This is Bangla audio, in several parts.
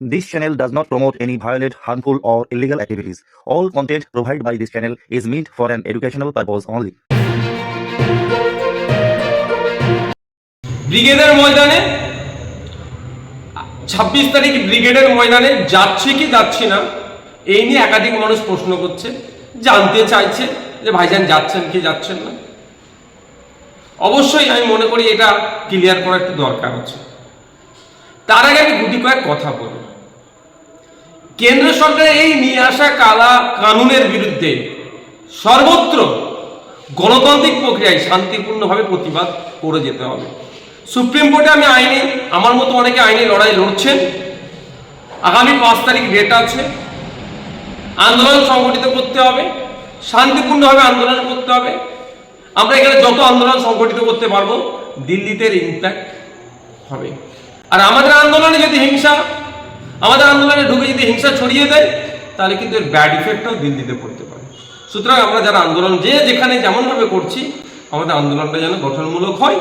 This channel does not promote any violent, harmful, or illegal activities. All content provided by this channel is meant for an educational purpose only. ব্রিগেডের ময়দানে 26 তারিখ ব্রিগেডের ময়দানে যাচ্ছে কি যাচ্ছে না এই নিয়ে একাধিক মানুষ প্রশ্ন করছে, জানতে চাইছে যে ভাইজান যাচ্ছেন কি যাচ্ছেন না। অবশ্যই আমি মনে করি এটা ক্লিয়ার করা একটু দরকার আছে। তার আগে আমি গুটি কয়েক কথা বলব। কেন্দ্র সরকারের এই নিয়ে আসা কালা কানুনের বিরুদ্ধে সর্বত্র গণতান্ত্রিক প্রক্রিয়ায় শান্তিপূর্ণভাবে প্রতিবাদ করে যেতে হবে। সুপ্রিম কোর্টে আমি আইনি, আমার মতো অনেকে আইনি লড়াই লড়ছেন। আগামী 5 তারিখ ডেট আছে। আন্দোলন সংগঠিত করতে হবে, শান্তিপূর্ণভাবে আন্দোলন করতে হবে। আমরা এখানে যত আন্দোলন সংগঠিত করতে পারবো দিল্লিতে ইম্প্যাক্ট হবে। আর আমাদের আন্দোলনে যদি আমাদের আন্দোলনে ঢুকে যদি হিংসা ছড়িয়ে দেয় তাহলে কিন্তু এর ব্যাড ইফেক্টও দিল্লিতে পড়তে পারে। সুতরাং আমরা যারা আন্দোলন যেখানে যেমনভাবে করছি আমাদের আন্দোলনটা যেন গঠনমূলক হয়,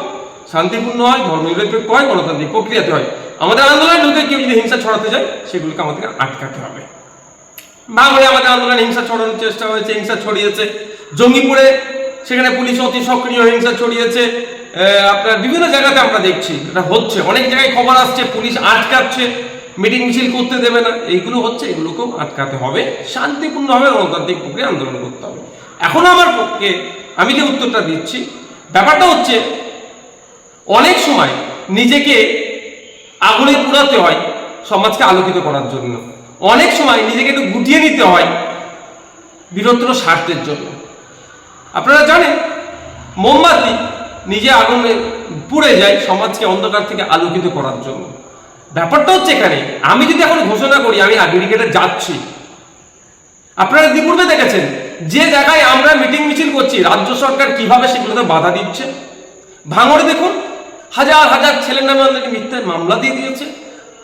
শান্তিপূর্ণ হয়, ধর্মনিরপেক্ষ হয়, গণতান্ত্রিক প্রক্রিয়াতে হয়। আমাদের আন্দোলনে ঢুকে কেউ যদি হিংসা ছড়াতে যায় সেগুলোকে আমাদেরকে আটকাতে হবে। ভাঙড়ে আমাদের আন্দোলনে হিংসা ছড়ানোর চেষ্টা হয়েছে, হিংসা ছড়িয়েছে। জঙ্গিপুরে সেখানে পুলিশ অতি সক্রিয় হিংসা ছড়িয়েছে। আপনার বিভিন্ন জায়গাতে আমরা দেখছি এটা হচ্ছে, অনেক জায়গায় খবর আসছে পুলিশ আটকাচ্ছে, মিটিং মিছিল করতে দেবে না। এইগুলো হচ্ছে, এগুলোকেও আটকাতে হবে, শান্তিপূর্ণভাবে গণতান্ত্রিক প্রক্রিয়া আন্দোলন করতে হবে। এখন আমার পক্ষে আমি যে উত্তরটা দিচ্ছি, ব্যাপারটা হচ্ছে অনেক সময় নিজেকে আগুনে পুড়াতে হয় সমাজকে আলোকিত করার জন্য, অনেক সময় নিজেকে একটু গুটিয়ে নিতে হয় বৃহত্তর স্বার্থের জন্য। আপনারা জানেন মোমবাতি নিজে আগুনে পুড়ে যায় সমাজকে অন্ধকার থেকে আলোকিত করার জন্য। ব্যাপারটা হচ্ছে এখানে আমি যদি এখন ঘোষণা করি আমি ব্রিগেডে যাচ্ছি, আপনারা ইতিপূর্বে দেখেছেন যে জায়গায় আমরা মিটিং মিছিল করছি রাজ্য সরকার কিভাবে সেগুলোতে বাধা দিচ্ছে। ভাঙড়ে দেখুন হাজার হাজার ছেলের নামে আমাদেরকে মিথ্যায় মামলা দিয়ে দিয়েছে,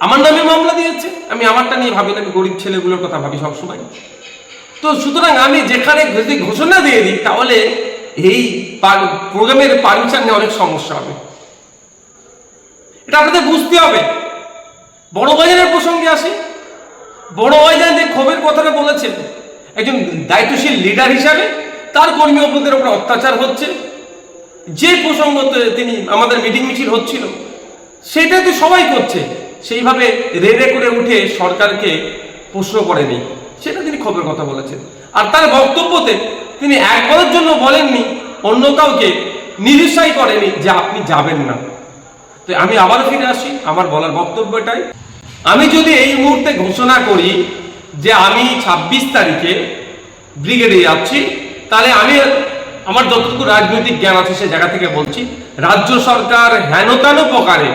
আমার নামে মামলা দিয়েছে। আমি আমারটা নিয়ে ভাবি না, আমি গরিব ছেলেগুলোর কথা ভাবি সবসময়। তো সুতরাং আমি যেখানে যদি ঘোষণা দিয়ে দিই তাহলে এই প্রোগ্রামের পারমিশন নিয়ে অনেক সমস্যা হবে। এটা আপনাদের বুঝতে হবে। বড় বাজারের প্রসঙ্গে আসি। বড় বাজার যে ক্ষোভের কথাটা বলেছেন, একজন দায়িত্বশীল লিডার হিসাবে তার কর্মী অপরাধের উপর অত্যাচার হচ্ছে, যে প্রসঙ্গতে তিনি আমাদের মিটিং মিছিল হচ্ছিল সেটা তো সবাই করছে, সেইভাবে রেড়ে করে উঠে সরকারকে প্রশ্ন করেনি, সেটা তিনি ক্ষোভের কথা বলেছেন। আর তার বক্তব্যতে তিনি একবারের জন্য বলেননি, অন্য কাউকে নিরুৎসাহী করেনি যে আপনি যাবেন না। তো আমি আবার ফিরে আসি, আমার বলার বক্তব্য এটাই। আমি যদি এই মুহূর্তে ঘোষণা করি যে আমি 26 তারিখে ব্রিগেডে যাচ্ছি, তাহলে আমি আমার যতটুকু রাজনৈতিক জ্ঞান আছে সে জায়গা থেকে বলছি রাজ্য সরকার হেন তেন প্রকারে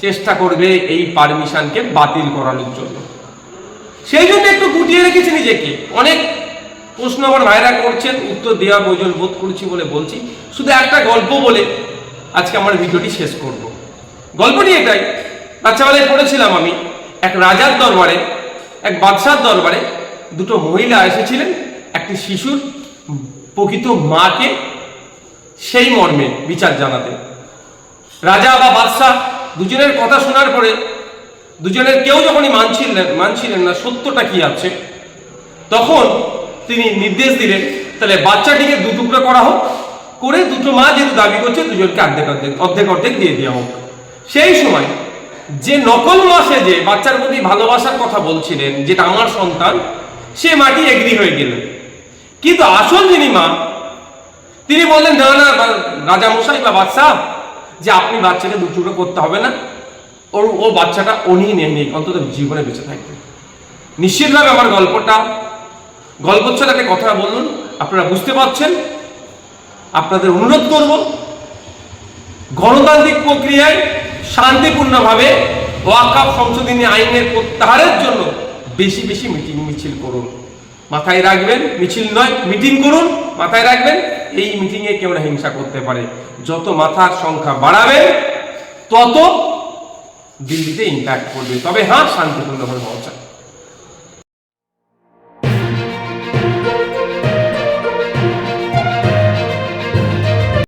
চেষ্টা করবে এই পারমিশনকে বাতিল করানোর জন্য। সেই জন্য একটু গুটিয়ে রেখেছি নিজেকে। অনেক প্রশ্ন আমার ভাইরা করছেন, উত্তর দেওয়া প্রয়োজন বোধ করছি বলে বলছি। শুধু একটা গল্প বলে আজকে আমার ভিডিওটি শেষ করব। গল্পটি এটাই, বাচ্চাবেলায় পড়েছিলাম আমি, এক রাজার দরবারে, এক বাদশার দরবারে দুটো মহিলা এসেছিলেন একটি শিশুর প্রকৃত মাকে সেই মর্মে বিচার জানাতে। রাজা বা বাদশাহ দুজনের কথা শোনার পরে দুজনের কেউ যখনই মানছিলেন না সত্যটা কি আছে, তখন তিনি নির্দেশ দিলেন তাহলে বাচ্চাটিকে দু টুকরো করা হোক, করে দুটো মা যেহেতু দাবি করছে দুজনকে অর্ধেক দিয়ে দেওয়া হোক। সেই সময় যে নকল মা যে বাচ্চার প্রতি ভালোবাসার কথা বলছিলেন, যেটা আমার সন্তান, সে মাটি এগ্রি হয়ে গেলেন। কিন্তু আসল যিনি মা তিনি বললেন না না রাজামশাই বা বাদশাহ, যে আপনি বাচ্চাকে দু টুকরো করতে হবে না, ও বাচ্চাটা উনি নেই, অন্তত জীবনে বেঁচে থাকবে। নিশ্চিতভাবে আমার গল্প ছাড়া একটা কথা বলুন, আপনারা বুঝতে পারছেন। আপনাদের অনুরোধ করব গণতান্ত্রিক প্রক্রিয়ায় শান্তিপূর্ণভাবে ওয়াকফ সংশোধনী আইনের প্রত্যাহারের জন্য বেশি বেশি মিটিং মিছিল করুন। মাথায় রাখবেন, মিছিল নয় মিটিং করুন। মাথায় রাখবেন এই মিটিংয়ে কেউ না হিংসা করতে পারে। যত মাথার সংখ্যা বাড়াবে তত দিল্লিতে ইম্প্যাক্ট করবে। তবে হ্যাঁ, শান্তিপূর্ণভাবে হওয়া চাই।